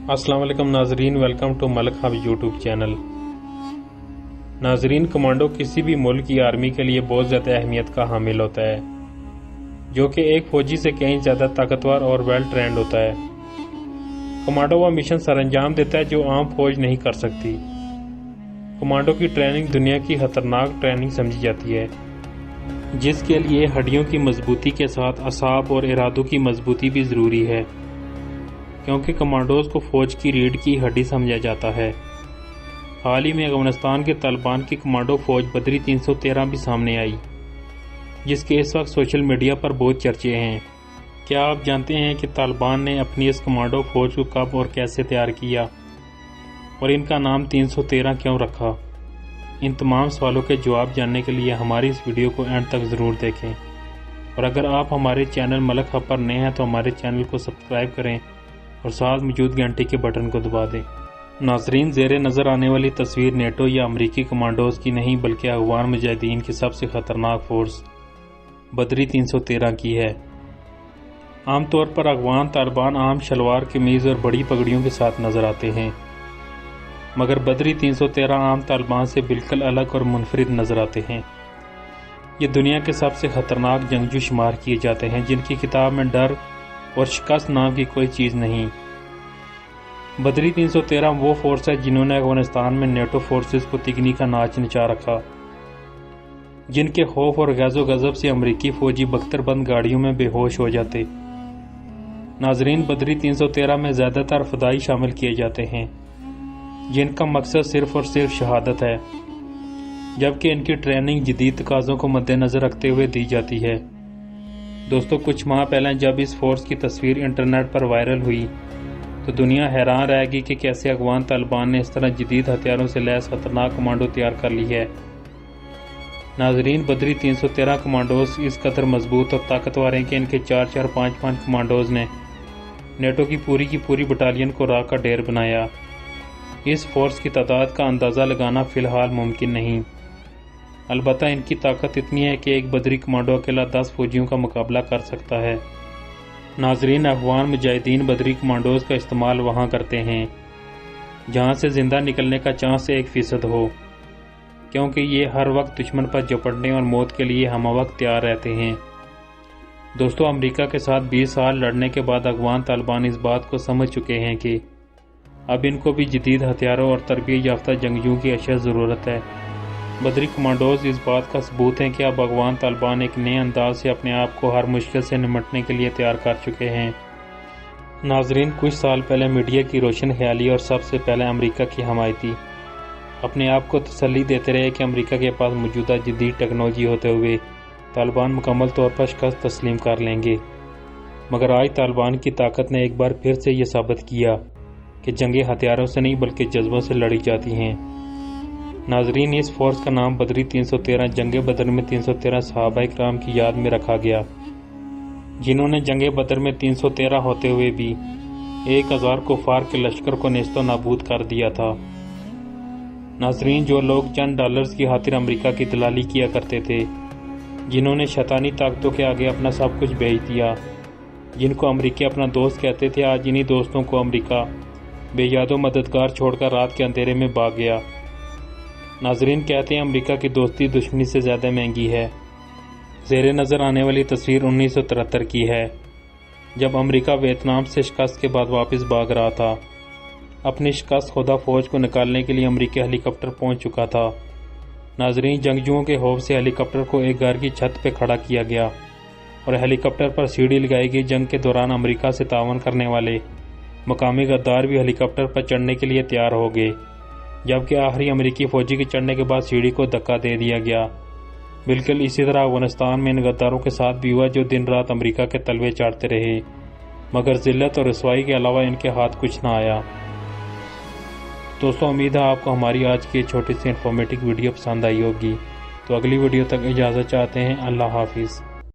अस्सलाम वालेकुम नाजरीन, welcome to Malak hub YouTube channel. नाजरीन, कमांडो किसी भी मुल्क की आर्मी के लिए बहुत ज़्यादा अहमियत का हामिल होता है, जो कि एक फौजी से कहीं ज़्यादा ताकतवर और वेल ट्रेंड होता है। कमांडो वह मिशन सरअंजाम देता है जो आम फौज नहीं कर सकती। कमांडो की ट्रेनिंग दुनिया की खतरनाक ट्रेनिंग समझी जाती है, जिसके लिए हड्डियों की मजबूती के साथ असाब और इरादों की मजबूती भी ज़रूरी है, क्योंकि कमांडोज को फौज की रीढ़ की हड्डी समझा जाता है। हाल ही में अफगानिस्तान के तालिबान की कमांडो फौज बदरी 313 भी सामने आई, जिसके इस वक्त सोशल मीडिया पर बहुत चर्चे हैं। क्या आप जानते हैं कि तालिबान ने अपनी इस कमांडो फौज को कब और कैसे तैयार किया और इनका नाम 313 क्यों रखा? इन तमाम सवालों के जवाब जानने के लिए हमारी इस वीडियो को एंड तक ज़रूर देखें, और अगर आप हमारे चैनल मलक हब पर नए हैं तो हमारे चैनल को सब्सक्राइब करें और साथ मौजूद घंटे के बटन को दबा दें। नाजरीन, ज़ेरे नज़र आने वाली तस्वीर नेटो या अमरीकी कमांडोज की नहीं बल्कि अफगान मुजाहिदीन की सबसे खतरनाक फोर्स बदरी 313 की है। आमतौर पर अफगान तालिबान आम शलवार कमीज़ और बड़ी पगड़ियों के साथ नजर आते हैं, मगर बदरी 313 आम तालिबान से बिल्कुल अलग और मुनफरिद नजर आते हैं। ये दुनिया के सबसे खतरनाक जंगजू शुमार किए जाते हैं, जिनकी किताब में डर और शिकस्त नाम की कोई चीज़ नहीं। बदरी 313 वो फोर्स है जिन्होंने अफगानिस्तान में नेटो फोर्सेस को तिगनी का नाच नचा रखा, जिनके खौफ और गैज़ो गज़ब से अमरीकी फौजी बख्तरबंद गाड़ियों में बेहोश हो जाते। नाजरीन, बदरी 313 में ज़्यादातर फदाई शामिल किए जाते हैं, जिनका मकसद सिर्फ और सिर्फ शहादत है, जबकि इनकी ट्रेनिंग जदीद तकाज़ों को मद्देनज़र रखते हुए दी जाती है। दोस्तों, कुछ माह पहले जब इस फोर्स की तस्वीर इंटरनेट पर वायरल हुई तो दुनिया हैरान रहेगी कि कैसे अफगान तालिबान ने इस तरह जदीद हथियारों से लैस खतरनाक कमांडो तैयार कर ली है। नाजरीन, बदरी 313 कमांडोज इस कदर मजबूत और ताकतवर हैं कि इनके 4-4, 5-5 कमांडोज ने नेटो की पूरी बटालियन को राख का ढेर बनाया। इस फोर्स की तादाद का अंदाज़ा लगाना फ़िलहाल मुमकिन नहीं, अलबत्ता इनकी ताकत इतनी है कि एक बदरी कमांडो अकेला 10 फौजियों का मुकाबला कर सकता है। नाजरीन, अफगान मुजाहिदीन बदरी कमांडोज का इस्तेमाल वहाँ करते हैं जहाँ से ज़िंदा निकलने का चांस 1% हो, क्योंकि ये हर वक्त दुश्मन पर झपटने और मौत के लिए हमवक्त तैयार रहते हैं। दोस्तों, अमेरिका के साथ 20 साल लड़ने के बाद अफगान तालिबान इस बात को समझ चुके हैं कि अब इनको भी जदीद हथियारों और तरबियत याफ्ता जंगजूओं की अशद ज़रूरत है। बदरी कमांडोज इस बात का सबूत हैं कि अब अफगान तालिबान एक नए अंदाज से अपने आप को हर मुश्किल से निपटने के लिए तैयार कर चुके हैं। नाजरीन, कुछ साल पहले मीडिया की रोशन ख्याली और सबसे पहले अमेरिका की हमायती अपने आप को तसल्ली देते रहे कि अमेरिका के पास मौजूदा जदीद टेक्नोलॉजी होते हुए तालिबान मुकम्मल तौर पर शिकस्त तस्लीम कर लेंगे, मगर आज तालिबान की ताकत ने एक बार फिर से ये साबित किया कि जंगें हथियारों से नहीं बल्कि जज्बों से लड़ी जाती हैं। नाजरीन, इस फोर्स का नाम बदरी 313 जंगे बदर में 313 सहाबाए किराम की याद में रखा गया, जिन्होंने जंगे बदर में 313 होते हुए भी 1000 कुफार के लश्कर को नेस्तो नाबूद कर दिया था। नाजरीन, जो लोग चंद डॉलर्स की खातिर अमेरिका की दलाली किया करते थे, जिन्होंने शैतानी ताकतों के आगे अपना सब कुछ बेच दिया, जिनको अमेरिकी अपना दोस्त कहते थे, आज इन्हीं दोस्तों को अमेरिका बेयादो मददगार छोड़कर रात के अंधेरे में भाग गया। नाजरीन, कहते हैं अमेरिका की दोस्ती दुश्मनी से ज़्यादा महंगी है। ज़ेरे नज़र आने वाली तस्वीर 1973 की है, जब अमेरिका वियतनाम से शिकस्त के बाद वापस भाग रहा था। अपनी शिकस्त खुदा फौज को निकालने के लिए अमेरिकी हेलीकॉप्टर पहुंच चुका था। नाजरीन, जंगजुओं के खौफ से हेलीकॉप्टर को एक घर की छत पर खड़ा किया गया और हेलीकॉप्टर पर सीढ़ी लगाई गई। जंग के दौरान अमेरिका से तावन करने वाले मकामी गद्दार भी हेलीकॉप्टर पर चढ़ने के लिए तैयार हो गए, जबकि आखिरी अमेरिकी फौजी के चढ़ने के बाद सीढ़ी को धक्का दे दिया गया। बिल्कुल इसी तरह अफगानिस्तान में इन गद्दारों के साथ भी हुआ, जो दिन रात अमेरिका के तलवे चाटते रहे, मगर जिल्लत और रसवाई के अलावा इनके हाथ कुछ ना आया। दोस्तों, उम्मीद है आपको हमारी आज की छोटी सी इन्फॉर्मेटिव वीडियो पसंद आई होगी। तो अगली वीडियो तक इजाज़त चाहते हैं। अल्लाह हाफिज़।